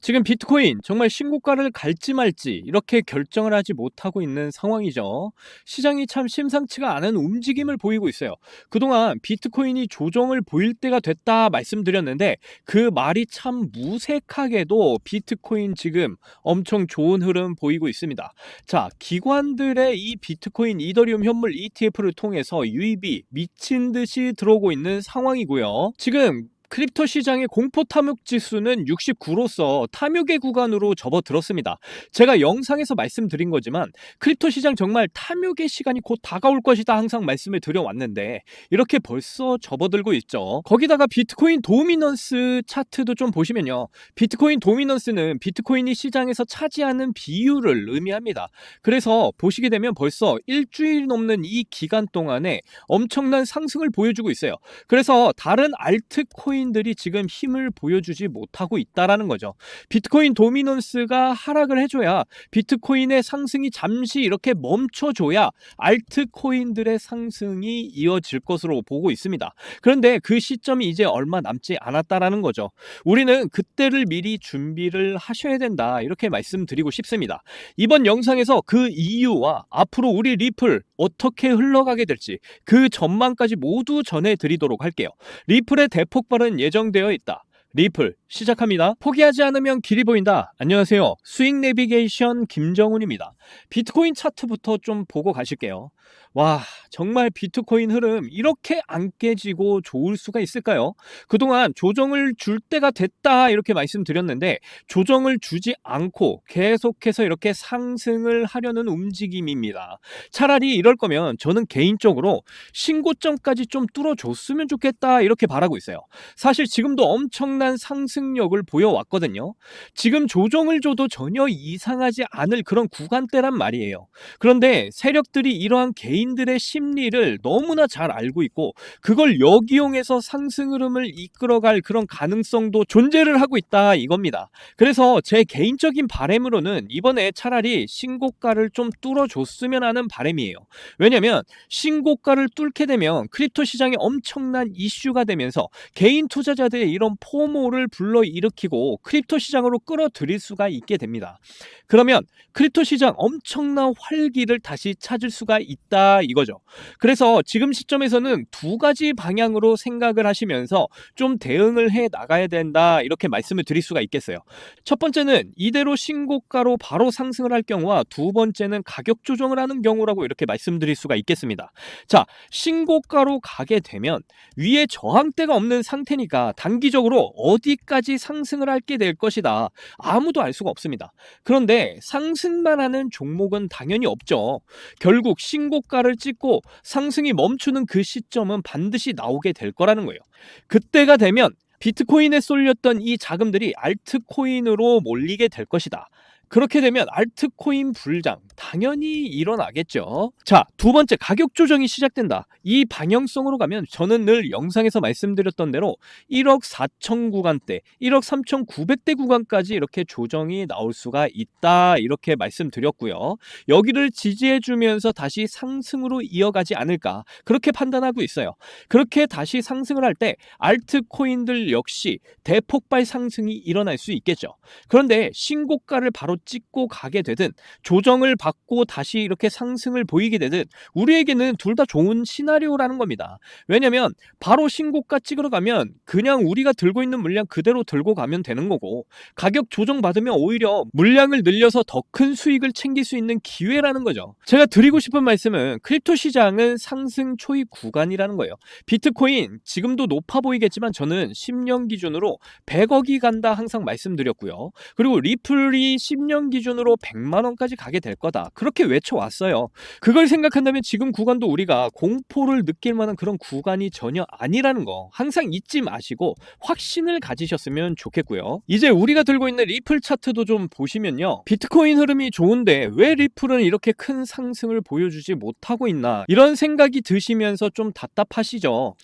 지금 비트코인 정말 신고가를 갈지 말지 이렇게 결정을 하지 못하고 있는 상황이죠. 시장이 참 심상치가 않은 움직임을 보이고 있어요. 그동안 비트코인이 조정을 보일 때가 됐다 말씀드렸는데 그 말이 참 무색하게도 비트코인 지금 엄청 좋은 흐름 보이고 있습니다. 자, 기관들의 이 비트코인 이더리움 현물 ETF를 통해서 유입이 미친 듯이 들어오고 있는 상황이고요. 지금 크립토 시장의 공포 탐욕 지수는 69로서 탐욕의 구간으로 접어들었습니다. 제가 영상에서 말씀드린 거지만 크립토 시장 정말 탐욕의 시간이 곧 다가올 것이다 항상 말씀을 드려왔는데 이렇게 벌써 접어들고 있죠. 거기다가 비트코인 도미넌스 차트도 좀 보시면요. 비트코인 도미넌스는 비트코인이 시장에서 차지하는 비율을 의미합니다. 그래서 보시게 되면 벌써 일주일 넘는 이 기간 동안에 엄청난 상승을 보여주고 있어요. 그래서 다른 알트코인들이 지금 힘을 보여주지 못하고 있다라는 거죠. 비트코인 도미넌스가 하락을 해줘야 비트코인의 상승이 잠시 이렇게 멈춰줘야 알트코인들의 상승이 이어질 것으로 보고 있습니다. 그런데 그 시점이 이제 얼마 남지 않았다라는 거죠. 우리는 그때를 미리 준비를 하셔야 된다 이렇게 말씀드리고 싶습니다. 이번 영상에서 그 이유와 앞으로 우리 리플 어떻게 흘러가게 될지 그 전망까지 모두 전해드리도록 할게요. 리플의 대폭발은 예정되어 있다. 리플 시작합니다. 포기하지 않으면 길이 보인다. 안녕하세요. 수익 내비게이션 김정훈입니다. 비트코인 차트부터 좀 보고 가실게요. 와, 정말 비트코인 흐름 이렇게 안 깨지고 좋을 수가 있을까요? 그동안 조정을 줄 때가 됐다 이렇게 말씀드렸는데 조정을 주지 않고 계속해서 이렇게 상승을 하려는 움직임입니다. 차라리 이럴 거면 저는 개인적으로 신고점까지 좀 뚫어줬으면 좋겠다 이렇게 바라고 있어요. 사실 지금도 엄청난 상승력을 보여왔거든요. 지금 조정을 줘도 전혀 이상하지 않을 그런 구간대란 말이에요. 그런데 세력들이 이러한 개인들의 심리를 너무나 잘 알고 있고 그걸 역이용해서 상승 흐름을 이끌어갈 그런 가능성도 존재를 하고 있다 이겁니다. 그래서 제 개인적인 바람으로는 이번에 차라리 신고가를 좀 뚫어줬으면 하는 바람이에요. 왜냐면 신고가를 뚫게 되면 크립토 시장에 엄청난 이슈가 되면서 개인 투자자들의 이런 포모를 불러일으키고 크립토 시장으로 끌어들일 수가 있게 됩니다. 그러면 크립토 시장 엄청난 활기를 다시 찾을 수가 있다 이거죠. 그래서 지금 시점에서는 두 가지 방향으로 생각을 하시면서 좀 대응을 해 나가야 된다 이렇게 말씀을 드릴 수가 있겠어요. 첫 번째는 이대로 신고가로 바로 상승을 할 경우와 두 번째는 가격 조정을 하는 경우라고 이렇게 말씀드릴 수가 있겠습니다. 자, 신고가로 가게 되면 위에 저항대가 없는 상태니까 단기적으로 어디까지 상승을 하게 될 것이다. 아무도 알 수가 없습니다. 그런데 상승만 하는 종목은 당연히 없죠. 결국 신고가를 찍고 상승이 멈추는 그 시점은 반드시 나오게 될 거라는 거예요. 그때가 되면 비트코인에 쏠렸던 이 자금들이 알트코인으로 몰리게 될 것이다. 그렇게 되면 알트코인 불장 당연히 일어나겠죠. 자, 두 번째 가격 조정이 시작된다. 이 방향성으로 가면 저는 늘 영상에서 말씀드렸던 대로 1억 4천 구간대, 1억 3,900대 구간까지 이렇게 조정이 나올 수가 있다. 이렇게 말씀드렸고요. 여기를 지지해주면서 다시 상승으로 이어가지 않을까 그렇게 판단하고 있어요. 그렇게 다시 상승을 할 때 알트코인들 역시 대폭발 상승이 일어날 수 있겠죠. 그런데 신고가를 바로 찍고 가게 되든 조정을 받고 다시 이렇게 상승을 보이게 되든 우리에게는 둘 다 좋은 시나리오라는 겁니다. 왜냐면 바로 신고가 찍으러 가면 그냥 우리가 들고 있는 물량 그대로 들고 가면 되는 거고 가격 조정 받으면 오히려 물량을 늘려서 더 큰 수익을 챙길 수 있는 기회라는 거죠. 제가 드리고 싶은 말씀은 크립토 시장은 상승 초입 구간이라는 거예요. 비트코인 지금도 높아 보이겠지만 저는 10년 기준으로 100억이 간다 항상 말씀드렸고요. 그리고 리플이 10년 기준으로 100만 원까지 가게 될 거다. 그렇게 외쳐왔어요. 그걸 생각한다면 지금 구간도 우리가 공포를 느낄 만한 그런 구간이 전혀 아니라는 거 항상 잊지 마시고 확신을 가지셨으면 좋겠고요. 이제 우리가 들고 있는 리플 차트도 좀 보시면요. 비트코인 흐름이 좋은데 왜 리플은 이렇게 큰 상승을 보여주지 못하고 있나 이런 생각이 드시면서 좀 답답하시죠.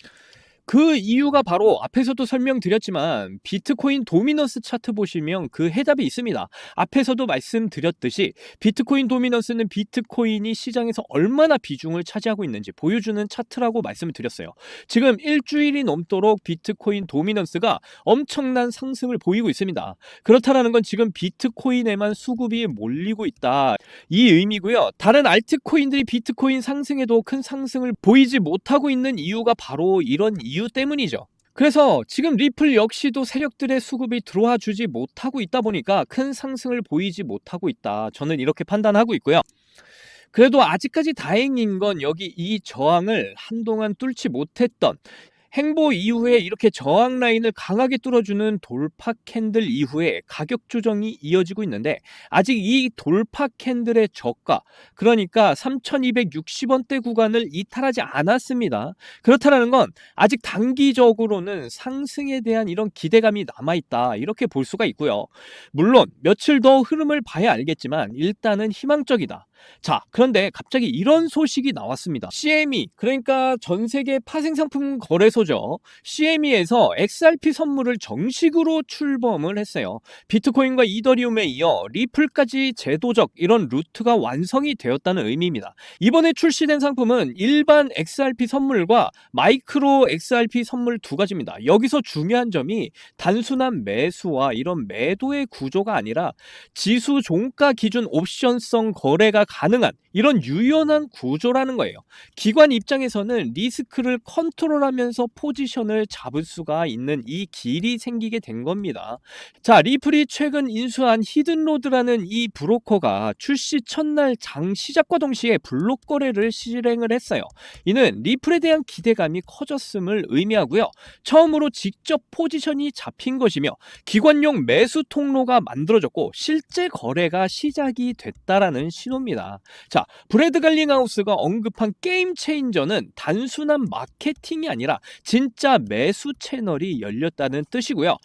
그 이유가 바로 앞에서도 설명드렸지만 비트코인 도미넌스 차트 보시면 그 해답이 있습니다. 앞에서도 말씀드렸듯이 비트코인 도미넌스는 비트코인이 시장에서 얼마나 비중을 차지하고 있는지 보여주는 차트라고 말씀을 드렸어요. 지금 일주일이 넘도록 비트코인 도미넌스가 엄청난 상승을 보이고 있습니다. 그렇다라는 건 지금 비트코인에만 수급이 몰리고 있다, 이 의미고요. 다른 알트코인들이 비트코인 상승에도 큰 상승을 보이지 못하고 있는 이유가 바로 이런 이유 때문이죠. 그래서 지금 리플 역시도 세력들의 수급이 들어와 주지 못하고 있다 보니까 큰 상승을 보이지 못하고 있다, 저는 이렇게 판단하고 있고요. 그래도 아직까지 다행인 건 여기 이 저항을 한동안 뚫지 못했던, 행보 이후에 이렇게 저항 라인을 강하게 뚫어주는 돌파 캔들 이후에 가격 조정이 이어지고 있는데, 아직 이 돌파 캔들의 저가, 그러니까 3260원대 구간을 이탈하지 않았습니다. 그렇다는 건 아직 단기적으로는 상승에 대한 이런 기대감이 남아있다, 이렇게 볼 수가 있고요. 물론 며칠 더 흐름을 봐야 알겠지만 일단은 희망적이다. 자, 그런데 갑자기 이런 소식이 나왔습니다. CME, 그러니까 전세계 파생상품 거래소죠. CME에서 XRP 선물을 정식으로 출범을 했어요. 비트코인과 이더리움에 이어 리플까지 제도적 이런 루트가 완성이 되었다는 의미입니다. 이번에 출시된 상품은 일반 XRP 선물과 마이크로 XRP 선물 두 가지입니다. 여기서 중요한 점이 단순한 매수와 이런 매도의 구조가 아니라 지수 종가 기준 옵션성 거래가 가능한 이런 유연한 구조라는 거예요. 기관 입장에서는 리스크를 컨트롤하면서 포지션을 잡을 수가 있는 이 길이 생기게 된 겁니다. 자, 리플이 최근 인수한 히든로드라는 이 브로커가 출시 첫날 장 시작과 동시에 블록 거래를 실행을 했어요. 이는 리플에 대한 기대감이 커졌음을 의미하고요. 처음으로 직접 포지션이 잡힌 것이며 기관용 매수 통로가 만들어졌고 실제 거래가 시작이 됐다라는 신호입니다. 자, 브래드 갈링하우스가 언급한 게임 체인저는 단순한 마케팅이 아니라 진짜 매수 채널이 열렸다는 뜻이고요.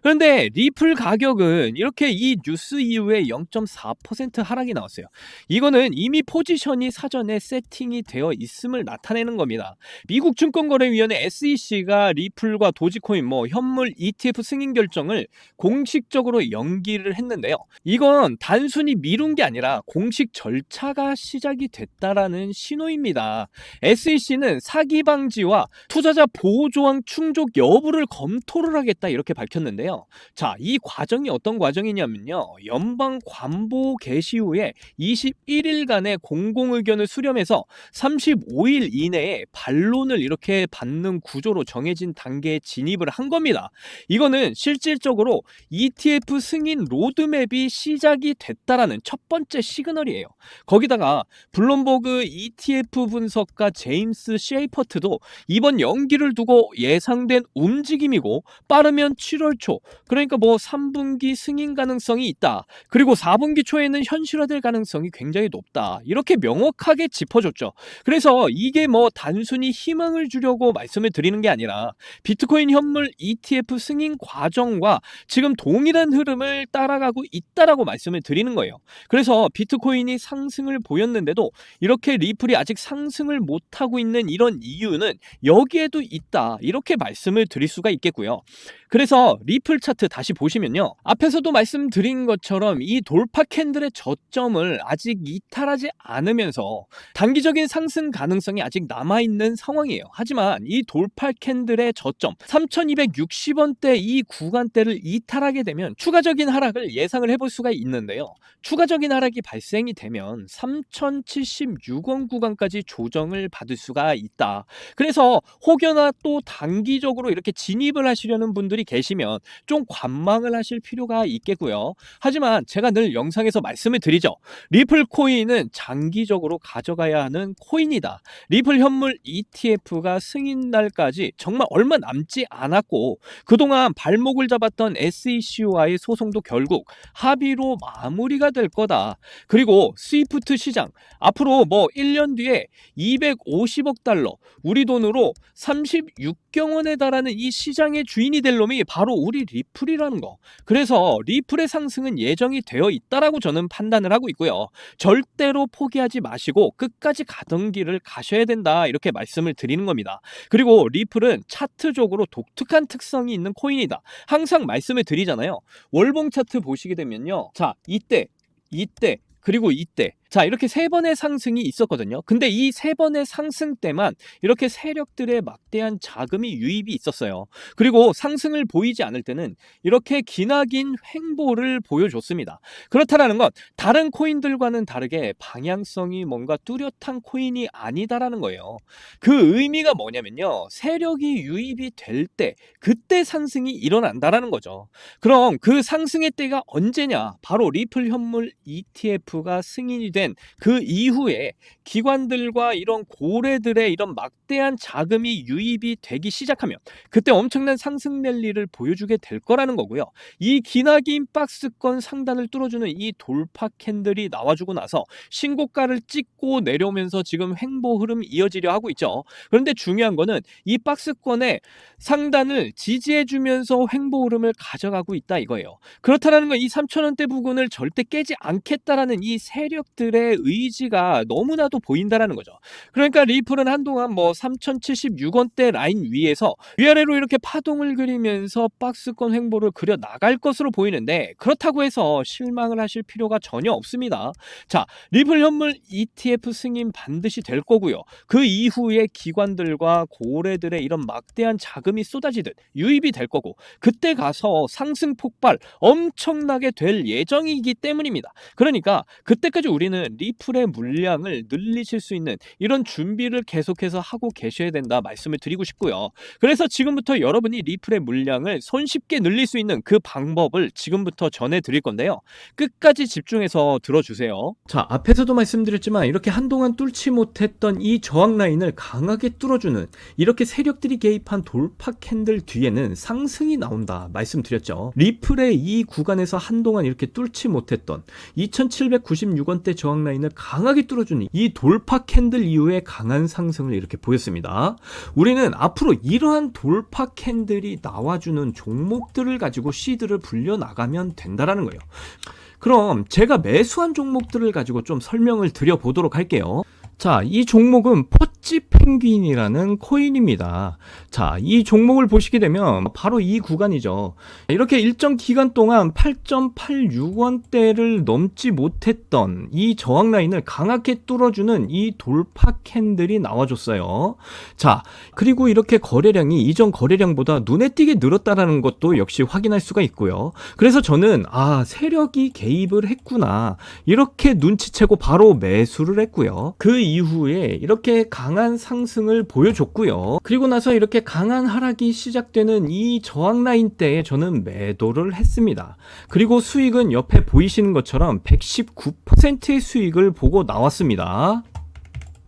그런데 리플 가격은 이렇게 이 뉴스 이후에 0.4% 하락이 나왔어요. 이거는 이미 포지션이 사전에 세팅이 되어 있음을 나타내는 겁니다. 미국 증권거래위원회 SEC가 리플과 도지코인 현물 ETF 승인 결정을 공식적으로 연기를 했는데요. 이건 단순히 미룬 게 아니라 공식 절차가 시작이 됐다라는 신호입니다. SEC는 사기 방지와 투자자 보호 조항 충족 여부를 검토를 하겠다, 이렇게 밝혔는데요. 자, 이 과정이 어떤 과정이냐면요, 연방 관보 개시 후에 21일간의 공공의견을 수렴해서 35일 이내에 반론을 이렇게 받는 구조로 정해진 단계에 진입을 한 겁니다. 이거는 실질적으로 ETF 승인 로드맵이 시작이 됐다라는 첫 번째 시그널이에요. 거기다가 블룸버그 ETF 분석가 제임스 셰이퍼트도 이번 연기를 두고 예상된 움직임이고 빠르면 7월 초, 그러니까 3분기 승인 가능성이 있다, 그리고 4분기 초에는 현실화될 가능성이 굉장히 높다, 이렇게 명확하게 짚어줬죠. 그래서 이게 단순히 희망을 주려고 말씀을 드리는 게 아니라 비트코인 현물 ETF 승인 과정과 지금 동일한 흐름을 따라가고 있다라고 말씀을 드리는 거예요. 그래서 비트코인이 상승을 보였는데도 이렇게 리플이 아직 상승을 못하고 있는 이런 이유는 여기에도 있다, 이렇게 말씀을 드릴 수가 있겠고요. 그래서 리플 차트 다시 보시면요, 앞에서도 말씀드린 것처럼 이 돌파 캔들의 저점을 아직 이탈하지 않으면서 단기적인 상승 가능성이 아직 남아있는 상황이에요. 하지만 이 돌파 캔들의 저점 3260원대 이 구간대를 이탈하게 되면 추가적인 하락을 예상을 해볼 수가 있는데요. 추가적인 하락이 발생이 되면 3076원 구간까지 조정을 받을 수가 있다. 그래서 혹여나 또 단기적으로 이렇게 진입을 하시려는 분들이 계시면 좀 관망을 하실 필요가 있겠고요. 하지만 제가 늘 영상에서 말씀을 드리죠. 리플 코인은 장기적으로 가져가야 하는 코인이다. 리플 현물 ETF가 승인날까지 정말 얼마 남지 않았고 그동안 발목을 잡았던 SEC와의 소송도 결국 합의로 마무리가 될 거다. 그리고 스위프트 시장 앞으로 1년 뒤에 250억 달러, 우리 돈으로 36경원에 달하는 이 시장의 주인이 될 놈이 바로 우리 리플이라는 거. 그래서 리플의 상승은 예정이 되어 있다라고 저는 판단을 하고 있고요. 절대로 포기하지 마시고 끝까지 가던 길을 가셔야 된다, 이렇게 말씀을 드리는 겁니다. 그리고 리플은 차트적으로 독특한 특성이 있는 코인이다. 항상 말씀을 드리잖아요. 월봉 차트 보시게 되면요. 자, 이때 그리고 이때, 자, 이렇게 세 번의 상승이 있었거든요. 근데 이 세 번의 상승 때만 이렇게 세력들의 막대한 자금이 유입이 있었어요. 그리고 상승을 보이지 않을 때는 이렇게 기나긴 횡보를 보여줬습니다. 그렇다라는 건 다른 코인들과는 다르게 방향성이 뭔가 뚜렷한 코인이 아니다라는 거예요. 그 의미가 뭐냐면요. 세력이 유입이 될 때, 그때 상승이 일어난다라는 거죠. 그럼 그 상승의 때가 언제냐? 바로 리플 현물 ETF가 승인이 된 그 이후에 기관들과 이런 고래들의 이런 막대한 자금이 유입이 되기 시작하면 그때 엄청난 상승 랠리를 보여주게 될 거라는 거고요. 이 기나긴 박스권 상단을 뚫어주는 이 돌파 캔들이 나와주고 나서 신고가를 찍고 내려오면서 지금 횡보 흐름이 이어지려 하고 있죠. 그런데 중요한 거는 이 박스권의 상단을 지지해주면서 횡보 흐름을 가져가고 있다, 이거예요. 그렇다는 건 이 3,000원대 부근을 절대 깨지 않겠다라는 이 세력들의 의지가 너무나도 보인다라는 거죠. 그러니까 리플은 한동안 뭐 3,076원대 라인 위에서 위아래로 이렇게 파동을 그리면서 박스권 횡보를 그려 나갈 것으로 보이는데, 그렇다고 해서 실망을 하실 필요가 전혀 없습니다. 자, 리플 현물 ETF 승인 반드시 될 거고요. 그 이후에 기관들과 고래들의 이런 막대한 자금이 쏟아지듯 유입이 될 거고, 그때 가서 상승 폭발 엄청나게 될 예정이기 때문입니다. 그러니까 그때까지 우리는 리플의 물량을 늘리실 수 있는 이런 준비를 계속해서 하고 계셔야 된다 말씀을 드리고 싶고요. 그래서 지금부터 여러분이 리플의 물량을 손쉽게 늘릴 수 있는 그 방법을 지금부터 전해드릴 건데요. 끝까지 집중해서 들어주세요. 자, 앞에서도 말씀드렸지만 이렇게 한동안 뚫지 못했던 이 저항 라인을 강하게 뚫어주는 이렇게 세력들이 개입한 돌파 캔들 뒤에는 상승이 나온다 말씀드렸죠. 리플의 이 구간에서 한동안 이렇게 뚫지 못했던 2796원대 저항 라인을 강하게 뚫어주는 이 돌파 캔들 이후에 강한 상승을 이렇게 보였습니다. 우리는 앞으로 이러한 돌파 캔들이 나와주는 종목들을 가지고 시드를 불려나가면 된다라는 거예요. 그럼 제가 매수한 종목들을 가지고 좀 설명을 드려보도록 할게요. 자, 이 종목은 포찌 펭귄이라는 코인입니다. 자, 이 종목을 보시게 되면 바로 이 구간이죠. 이렇게 일정 기간 동안 8.86원대를 넘지 못했던 이 저항 라인을 강하게 뚫어주는 이 돌파 캔들이 나와줬어요. 자, 그리고 이렇게 거래량이 이전 거래량보다 눈에 띄게 늘었다라는 것도 역시 확인할 수가 있고요. 그래서 저는 세력이 개입을 했구나, 이렇게 눈치채고 바로 매수를 했고요. 그 이후에 이렇게 강한 상승을 보여줬고요. 그리고 나서 이렇게 강한 하락이 시작되는 이 저항 라인 때에 저는 매도를 했습니다. 그리고 수익은 옆에 보이시는 것처럼 119%의 수익을 보고 나왔습니다.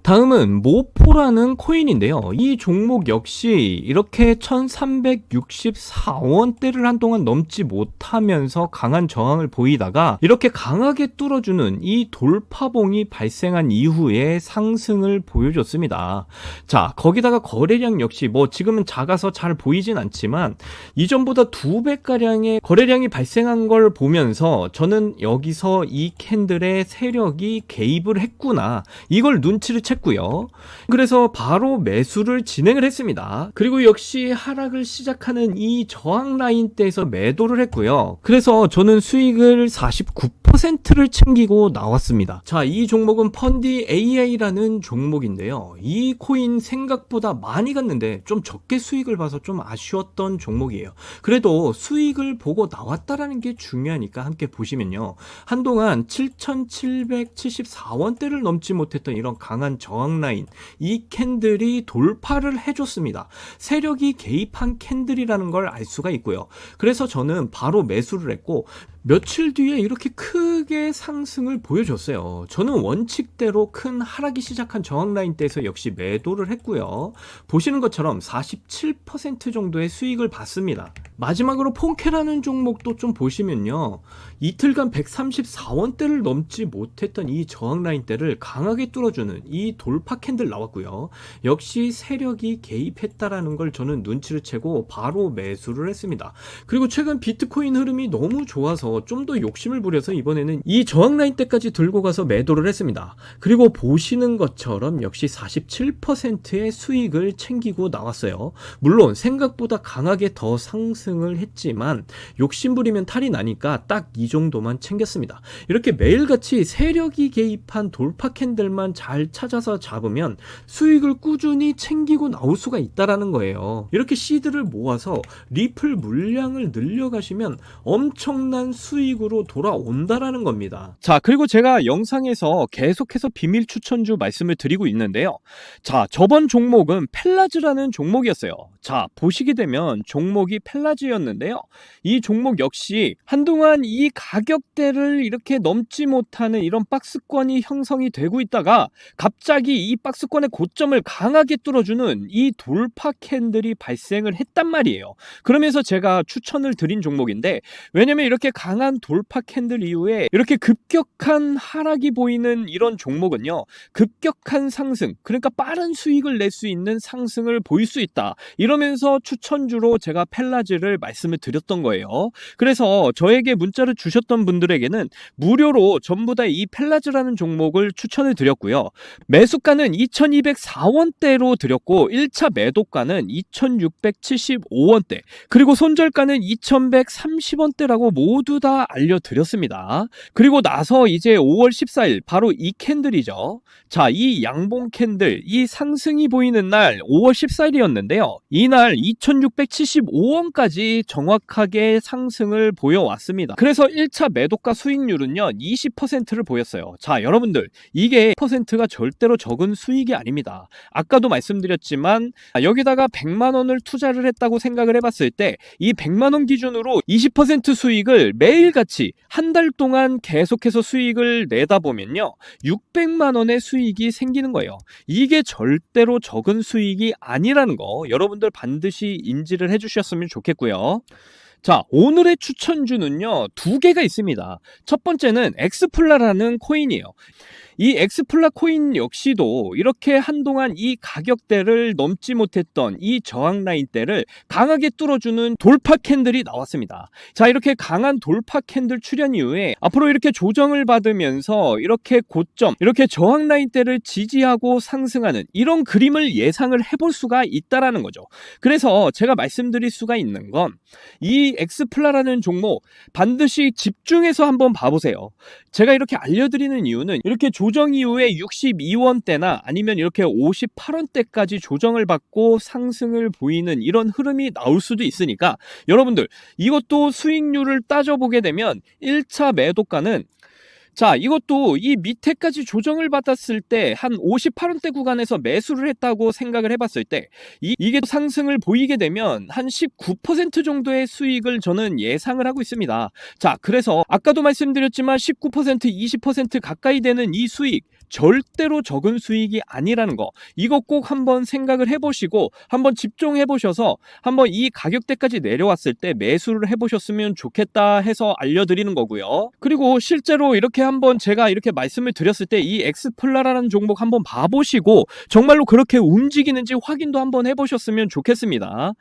다음은 모포라는 코인인데요. 이 종목 역시 이렇게 1364원대를 한동안 넘지 못하면서 강한 저항을 보이다가 이렇게 강하게 뚫어주는 이 돌파봉이 발생한 이후에 상승을 보여줬습니다. 자, 거기다가 거래량 역시 뭐 지금은 작아서 잘 보이진 않지만 이전보다 2배가량의 거래량이 발생한 걸 보면서 저는 여기서 이 캔들의 세력이 개입을 했구나, 이걸 눈치를 채 고요. 그래서 바로 매수를 진행을 했습니다. 그리고 역시 하락을 시작하는 이 저항 라인대에서 매도를 했고요. 그래서 저는 수익을 49%를 챙기고 나왔습니다. 자, 이 종목은 펀디 AI라는 종목인데요. 이 코인 생각보다 많이 갔는데 좀 적게 수익을 봐서 좀 아쉬웠던 종목이에요. 그래도 수익을 보고 나왔다라는 게 중요하니까 함께 보시면요. 한동안 7,774원대를 넘지 못했던 이런 강한 저항 라인, 이 캔들이 돌파를 해줬습니다. 세력이 개입한 캔들이라는 걸 알 수가 있고요. 그래서 저는 바로 매수를 했고, 며칠 뒤에 이렇게 크게 상승을 보여줬어요. 저는 원칙대로 큰 하락이 시작한 저항 라인대에서 역시 매도를 했고요. 보시는 것처럼 47% 정도의 수익을 봤습니다. 마지막으로 폰케라는 종목도 좀 보시면요, 이틀간 134원대를 넘지 못했던 이 저항 라인대를 강하게 뚫어주는 이 돌파 캔들 나왔고요. 역시 세력이 개입했다라는 걸 저는 눈치를 채고 바로 매수를 했습니다. 그리고 최근 비트코인 흐름이 너무 좋아서 좀 더 욕심을 부려서 이번에는 이 저항 라인대까지 들고 가서 매도를 했습니다. 그리고 보시는 것처럼 역시 47%의 수익을 챙기고 나왔어요. 물론 생각보다 강하게 더 상승을 했지만 욕심부리면 탈이 나니까 딱 이 정도만 챙겼습니다. 이렇게 매일같이 세력이 개입한 돌파 캔들만 잘 찾아서 잡으면 수익을 꾸준히 챙기고 나올 수가 있다라는 거예요. 이렇게 시드를 모아서 리플 물량을 늘려가시면 엄청난 수익으로 돌아온다라는 겁니다. 자, 그리고 제가 영상에서 계속해서 비밀 추천주 말씀을 드리고 있는데요. 자, 저번 종목은 펠라즈라는 종목이었어요. 자, 보시게 되면 종목이 펠라즈였는데요. 이 종목 역시 한동안 이 가격대를 이렇게 넘지 못하는 이런 박스권이 형성이 되고 있다가 갑자기 이 박스권의 고점을 강하게 뚫어주는 이 돌파 캔들이 발생을 했단 말이에요. 그러면서 제가 추천을 드린 종목인데, 왜냐면 이렇게 강한 돌파 캔들 이후에 이렇게 급격한 하락이 보이는 이런 종목은요, 급격한 상승, 그러니까 빠른 수익을 낼 수 있는 상승을 보일 수 있다, 이러면서 추천주로 제가 펠라즈를 말씀을 드렸던 거예요. 그래서 저에게 문자를 주셨던 분들에게는 무료로 전부 다 이 펠라즈라는 종목을 추천을 드렸고요. 매수가는 2204원대로 드렸고 1차 매도가는 2675원대, 그리고 손절가는 2130원대라고 모두 다 알려드렸습니다. 그리고 나서 이제 5월 14일 바로 이 캔들이죠. 자, 이 양봉 캔들, 이 상승이 보이는 날 5월 14일이었는데요. 이날 2675원까지 정확하게 상승을 보여왔습니다. 그래서 1차 매도가 수익률은요 20%를 보였어요. 자, 여러분들, 이게 %가 절대로 적은 수익이 아닙니다. 아까도 말씀드렸지만 여기다가 100만원을 투자를 했다고 생각을 해봤을 때 이 100만원 기준으로 20% 수익을 매일같이 한 달 동안 계속해서 수익을 내다 보면요 600만원의 수익이 생기는 거예요. 이게 절대로 적은 수익이 아니라는 거 여러분들 반드시 인지를 해주셨으면 좋겠고요. 자, 오늘의 추천주는요 2개가 있습니다. 첫 번째는 엑스플라라는 코인이에요. 이 엑스플라 코인 역시도 이렇게 한동안 이 가격대를 넘지 못했던 이 저항 라인대를 강하게 뚫어주는 돌파 캔들이 나왔습니다. 자, 이렇게 강한 돌파 캔들 출현 이후에 앞으로 이렇게 조정을 받으면서 이렇게 고점, 이렇게 저항 라인대를 지지하고 상승하는 이런 그림을 예상을 해볼 수가 있다라는 거죠. 그래서 제가 말씀드릴 수가 있는 건 이 엑스플라라는 종목 반드시 집중해서 한번 봐보세요. 제가 이렇게 알려드리는 이유는 이렇게 조정 이후에 62원대나 아니면 이렇게 58원대까지 조정을 받고 상승을 보이는 이런 흐름이 나올 수도 있으니까 여러분들, 이것도 수익률을 따져보게 되면 1차 매도가는, 자, 이것도 이 밑에까지 조정을 받았을 때 한 58원대 구간에서 매수를 했다고 생각을 해봤을 때 이게 상승을 보이게 되면 한 19% 정도의 수익을 저는 예상을 하고 있습니다. 자, 그래서 아까도 말씀드렸지만 19%, 20% 가까이 되는 이 수익 절대로 적은 수익이 아니라는 거, 이거 꼭 한번 생각을 해보시고 한번 집중해 보셔서 한번 이 가격대까지 내려왔을 때 매수를 해보셨으면 좋겠다 해서 알려드리는 거고요. 그리고 실제로 이렇게 한번 제가 이렇게 말씀을 드렸을 때 이 엑스플라라는 종목 한번 봐보시고 정말로 그렇게 움직이는지 확인도 한번 해보셨으면 좋겠습니다.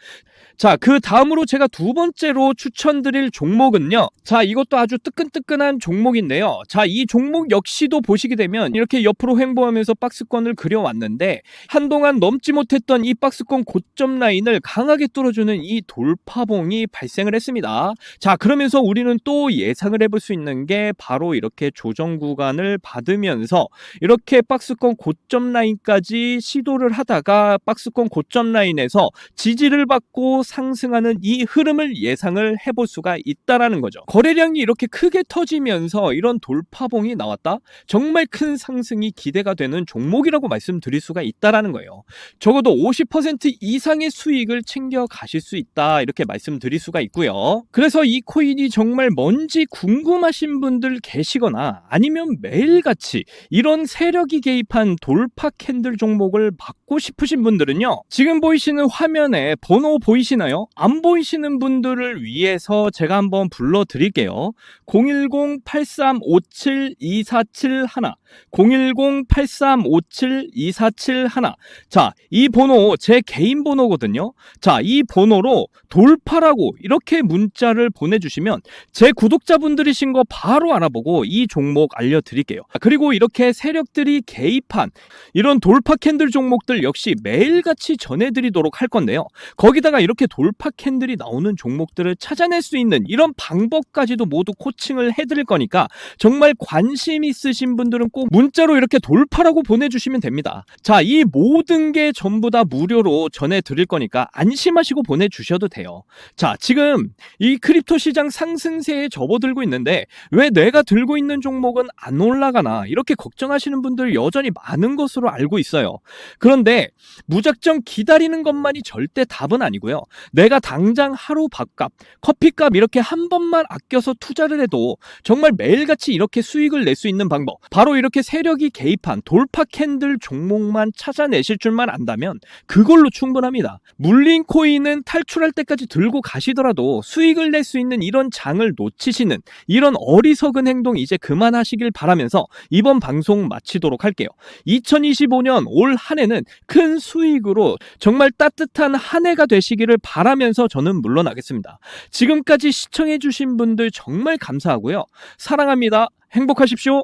자, 그 다음으로 제가 두 번째로 추천드릴 종목은요, 자, 이것도 아주 뜨끈뜨끈한 종목인데요. 자, 이 종목 역시도 보시게 되면 이렇게 옆으로 횡보하면서 박스권을 그려왔는데 한동안 넘지 못했던 이 박스권 고점 라인을 강하게 뚫어주는 이 돌파봉이 발생을 했습니다. 자, 그러면서 우리는 또 예상을 해볼 수 있는 게 바로 이렇게 조정 구간을 받으면서 이렇게 박스권 고점 라인까지 시도를 하다가 박스권 고점 라인에서 지지를 받고 상승하는 이 흐름을 예상을 해볼 수가 있다라는 거죠. 거래량이 이렇게 크게 터지면서 이런 돌파봉이 나왔다? 정말 큰 상승 상승이 기대가 되는 종목이라고 말씀드릴 수가 있다라는 거예요. 적어도 50% 이상의 수익을 챙겨 가실 수 있다, 이렇게 말씀드릴 수가 있고요. 그래서 이 코인이 정말 뭔지 궁금하신 분들 계시거나 아니면 매일같이 이런 세력이 개입한 돌파 캔들 종목을 받고 싶으신 분들은요, 지금 보이시는 화면에 번호 보이시나요? 안 보이시는 분들을 위해서 제가 한번 불러드릴게요. 010-8357-2471, 010-8357-2471. 자, 이 번호 제 개인 번호거든요. 자, 이 번호로 돌파라고 이렇게 문자를 보내주시면 제 구독자분들이신 거 바로 알아보고 이 종목 알려드릴게요. 그리고 이렇게 세력들이 개입한 이런 돌파 캔들 종목들 역시 매일같이 전해드리도록 할 건데요. 거기다가 이렇게 돌파 캔들이 나오는 종목들을 찾아낼 수 있는 이런 방법까지도 모두 코칭을 해드릴 거니까 정말 관심 있으신 분들은 꼭 문자로 이렇게 돌파라고 보내주시면 됩니다. 자, 이 모든 게 전부 다 무료로 전해드릴 거니까 안심하시고 보내주셔도 돼요. 자, 지금 이 크립토 시장 상승세에 접어들고 있는데 왜 내가 들고 있는 종목은 안 올라가나, 이렇게 걱정하시는 분들 여전히 많은 것으로 알고 있어요. 그런데 무작정 기다리는 것만이 절대 답은 아니고요. 내가 당장 하루 밥값, 커피값 이렇게 한 번만 아껴서 투자를 해도 정말 매일같이 이렇게 수익을 낼 수 있는 방법, 바로 이렇게 세력이 개입한 돌파 캔들 종목만 찾아내실 줄만 안다면 그걸로 충분합니다. 물린 코인은 탈출할 때까지 들고 가시더라도 수익을 낼 수 있는 이런 장을 놓치시는 이런 어리석은 행동 이제 그만하시길 바라면서 이번 방송 마치도록 할게요. 2025년 올 한 해는 큰 수익으로 정말 따뜻한 한 해가 되시기를 바라면서 저는 물러나겠습니다. 지금까지 시청해주신 분들 정말 감사하고요. 사랑합니다. 행복하십시오.